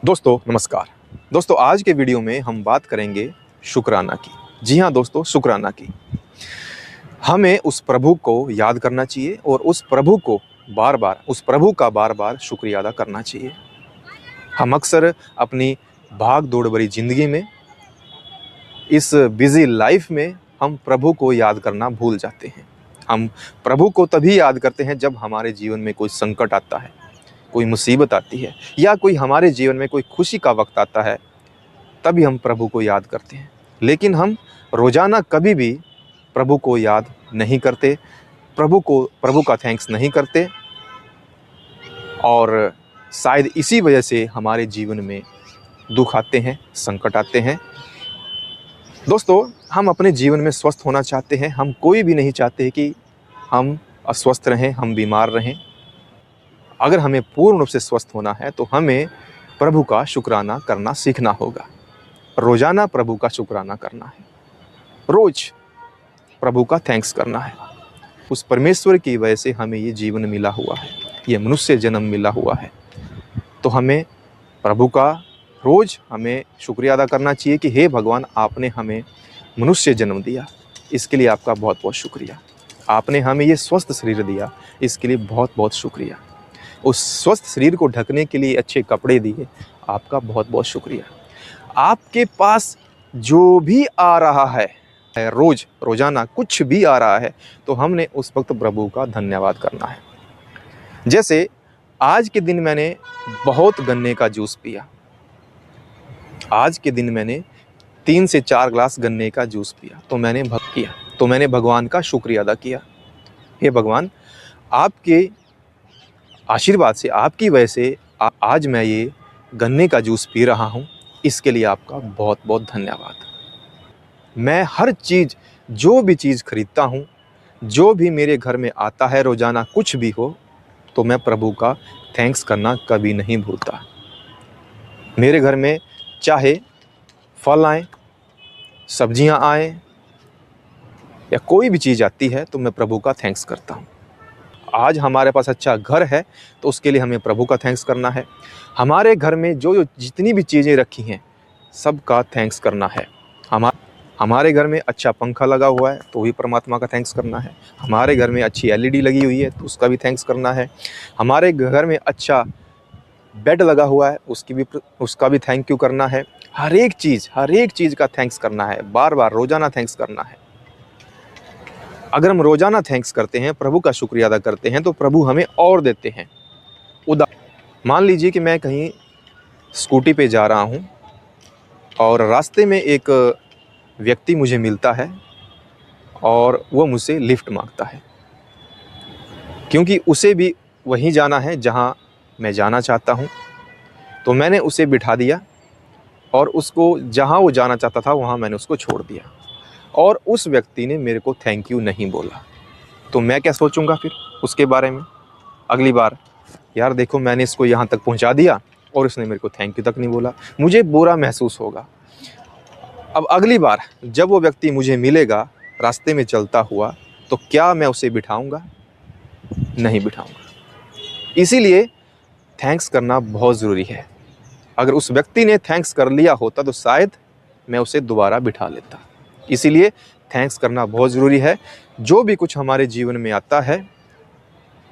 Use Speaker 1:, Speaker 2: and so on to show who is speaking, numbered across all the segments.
Speaker 1: दोस्तों नमस्कार। दोस्तों आज के वीडियो में हम बात करेंगे शुक्राना की। जी हाँ दोस्तों, शुक्राना की। हमें उस प्रभु को याद करना चाहिए और उस प्रभु का बार बार शुक्रिया अदा करना चाहिए। हम अक्सर अपनी भाग दौड़ भरी ज़िंदगी में, इस बिज़ी लाइफ में हम प्रभु को याद करना भूल जाते हैं। हम प्रभु को तभी याद करते हैं जब हमारे जीवन में कोई संकट आता है, कोई मुसीबत आती है, या कोई हमारे जीवन में कोई खुशी का वक्त आता है, तभी हम प्रभु को याद करते हैं। लेकिन हम रोज़ाना कभी भी प्रभु को याद नहीं करते, प्रभु का थैंक्स नहीं करते, और शायद इसी वजह से हमारे जीवन में दुख आते हैं, संकट आते हैं। दोस्तों, हम अपने जीवन में स्वस्थ होना चाहते हैं। हम कोई भी नहीं चाहते कि हम अस्वस्थ रहें, हम बीमार रहें। अगर हमें पूर्ण रूप से स्वस्थ होना है तो हमें प्रभु का शुक्राना करना सीखना होगा। रोज़ाना प्रभु का शुक्राना करना है, रोज़ प्रभु का थैंक्स करना है। उस परमेश्वर की वजह से हमें ये जीवन मिला हुआ है, ये मनुष्य जन्म मिला हुआ है। तो हमें प्रभु का रोज़ हमें शुक्रिया अदा करना चाहिए कि हे भगवान, आपने हमें मनुष्य जन्म दिया, इसके लिए आपका बहुत बहुत शुक्रिया। आपने हमें ये स्वस्थ शरीर दिया, इसके लिए बहुत बहुत शुक्रिया। उस स्वस्थ शरीर को ढकने के लिए अच्छे कपड़े दिए, आपका बहुत बहुत शुक्रिया। आपके पास जो भी आ रहा है, रोज़ाना कुछ भी आ रहा है, तो हमने उस वक्त प्रभु का धन्यवाद करना है। जैसे आज के दिन मैंने बहुत गन्ने का जूस पिया। आज के दिन मैंने 3 से 4 ग्लास गन्ने का जूस पिया, तो मैंने भगवान का शुक्रिया अदा किया। हे भगवान, आपके आशीर्वाद से, आपकी वजह से आज मैं ये गन्ने का जूस पी रहा हूँ, इसके लिए आपका बहुत बहुत धन्यवाद। मैं हर चीज़, जो भी चीज़ खरीदता हूँ, जो भी मेरे घर में आता है, रोज़ाना कुछ भी हो, तो मैं प्रभु का थैंक्स करना कभी नहीं भूलता। मेरे घर में चाहे फल आए, सब्जियाँ आए, या कोई भी चीज़ आती है, तो मैं प्रभु का थैंक्स करता हूँ। आज हमारे पास अच्छा घर है, तो उसके लिए हमें प्रभु का थैंक्स करना है। हमारे घर में जो जितनी भी चीज़ें रखी हैं, सबका थैंक्स करना है। हमारे घर में अच्छा पंखा लगा हुआ है, तो भी परमात्मा का थैंक्स करना है। हमारे घर में अच्छी एलईडी लगी हुई है, तो उसका भी थैंक्स करना है। हमारे घर में अच्छा बेड लगा हुआ है, उसका भी थैंक यू करना है। हर एक चीज़ का थैंक्स करना है, बार बार रोज़ाना थैंक्स करना है। अगर हम रोज़ाना थैंक्स करते हैं, प्रभु का शुक्रिया अदा करते हैं, तो प्रभु हमें और देते हैं। मान लीजिए कि मैं कहीं स्कूटी पे जा रहा हूँ और रास्ते में एक व्यक्ति मुझे मिलता है और वो मुझसे लिफ्ट मांगता है, क्योंकि उसे भी वहीं जाना है जहाँ मैं जाना चाहता हूँ। तो मैंने उसे बिठा दिया और उसको जहाँ वो जाना चाहता था वहाँ मैंने उसको छोड़ दिया, और उस व्यक्ति ने मेरे को थैंक यू नहीं बोला। तो मैं क्या सोचूंगा फिर उसके बारे में? अगली बार, यार देखो, मैंने इसको यहाँ तक पहुँचा दिया और उसने मेरे को थैंक यू तक नहीं बोला, मुझे बुरा महसूस होगा। अब अगली बार जब वो व्यक्ति मुझे मिलेगा रास्ते में चलता हुआ, तो क्या मैं उसे बिठाऊंगा? नहीं बिठाऊंगा। इसीलिए थैंक्स करना बहुत ज़रूरी है। अगर उस व्यक्ति ने थैंक्स कर लिया होता तो शायद मैं उसे दोबारा बिठा लेता। इसीलिए थैंक्स करना बहुत ज़रूरी है। जो भी कुछ हमारे जीवन में आता है,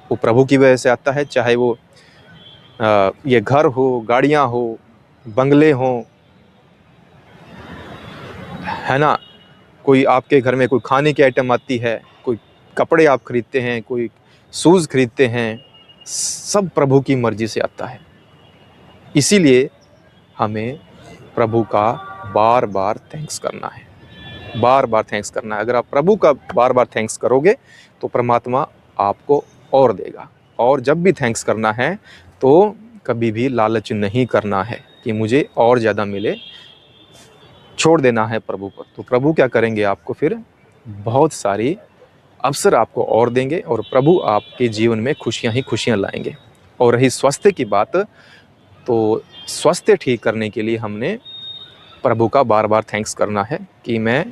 Speaker 1: वो प्रभु की वजह से आता है। चाहे वो ये घर हो, गाड़ियाँ हो, बंगले हों, है ना, कोई आपके घर में कोई खाने की आइटम आती है, कोई कपड़े आप खरीदते हैं, कोई शूज़ खरीदते हैं, सब प्रभु की मर्ज़ी से आता है। इसीलिए हमें प्रभु का बार बार थैंक्स करना है, बार बार थैंक्स करना है। अगर आप प्रभु का बार बार थैंक्स करोगे तो परमात्मा आपको और देगा। और जब भी थैंक्स करना है तो कभी भी लालच नहीं करना है कि मुझे और ज़्यादा मिले, छोड़ देना है प्रभु पर। तो प्रभु क्या करेंगे? आपको फिर बहुत सारी अवसर आपको और देंगे, और प्रभु आपके जीवन में खुशियाँ ही खुशियाँ लाएंगे। और रही स्वास्थ्य की बात, तो स्वास्थ्य ठीक करने के लिए हमने प्रभु का बार बार थैंक्स करना है कि मैं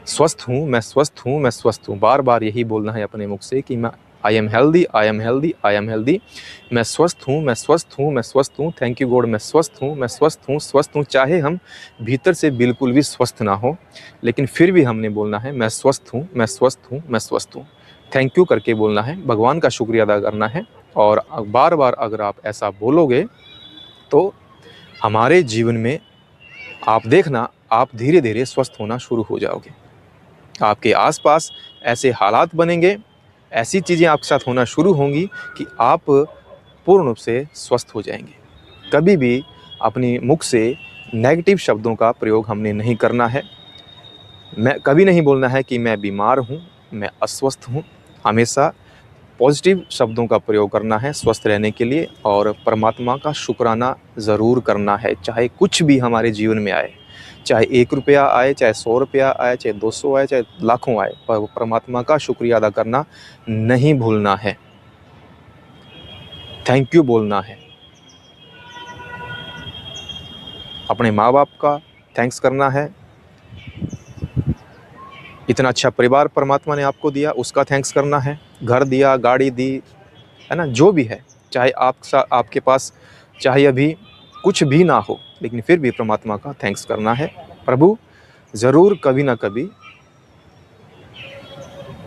Speaker 1: स्वस्थ हूँ, मैं स्वस्थ हूँ, मैं स्वस्थ हूँ। बार बार यही बोलना है अपने मुख से कि मैं I am healthy, I am healthy, I am healthy. मैं स्वस्थ हूँ, मैं स्वस्थ हूँ, मैं स्वस्थ हूँ। थैंक यू गॉड, मैं स्वस्थ हूँ, मैं स्वस्थ हूँ, स्वस्थ हूँ। चाहे हम भीतर से बिल्कुल भी स्वस्थ ना हो, लेकिन फिर भी हमने बोलना है मैं स्वस्थ हूँ, मैं स्वस्थ हूँ, मैं स्वस्थ हूँ। थैंक यू करके बोलना है, भगवान का शुक्रिया अदा करना है। और बार बार अगर आप ऐसा बोलोगे तो हमारे जीवन में आप देखना, आप धीरे धीरे स्वस्थ होना शुरू हो जाओगे। आपके आसपास ऐसे हालात बनेंगे, ऐसी चीज़ें आपके साथ होना शुरू होंगी कि आप पूर्ण रूप से स्वस्थ हो जाएंगे। कभी भी अपनी मुख से नेगेटिव शब्दों का प्रयोग हमने नहीं करना है। मैं कभी नहीं बोलना है कि मैं बीमार हूँ, मैं अस्वस्थ हूँ। हमेशा पॉजिटिव शब्दों का प्रयोग करना है स्वस्थ रहने के लिए, और परमात्मा का शुक्राना ज़रूर करना है, चाहे कुछ भी हमारे जीवन में आए। चाहे 1 रुपया आए, चाहे 100 रुपया आए, चाहे 200 आए, चाहे लाखों आए, पर परमात्मा का शुक्रिया अदा करना नहीं भूलना है। थैंक यू बोलना है। अपने माँ बाप का थैंक्स करना है। इतना अच्छा परिवार परमात्मा ने आपको दिया, उसका थैंक्स करना है। घर दिया, गाड़ी दी, है ना, जो भी है। चाहे आपके पास चाहे अभी कुछ भी ना हो, लेकिन फिर भी परमात्मा का थैंक्स करना है। प्रभु ज़रूर कभी ना कभी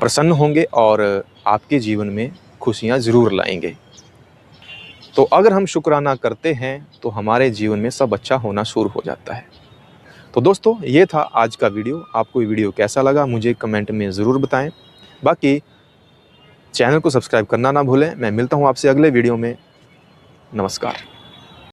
Speaker 1: प्रसन्न होंगे और आपके जीवन में खुशियाँ ज़रूर लाएंगे। तो अगर हम शुक्राना करते हैं तो हमारे जीवन में सब अच्छा होना शुरू हो जाता है। तो दोस्तों, ये था आज का वीडियो। आपको ये वीडियो कैसा लगा मुझे कमेंट में ज़रूर बताएं। बाकी चैनल को सब्सक्राइब करना ना भूलें। मैं मिलता हूँ आपसे अगले वीडियो में। नमस्कार।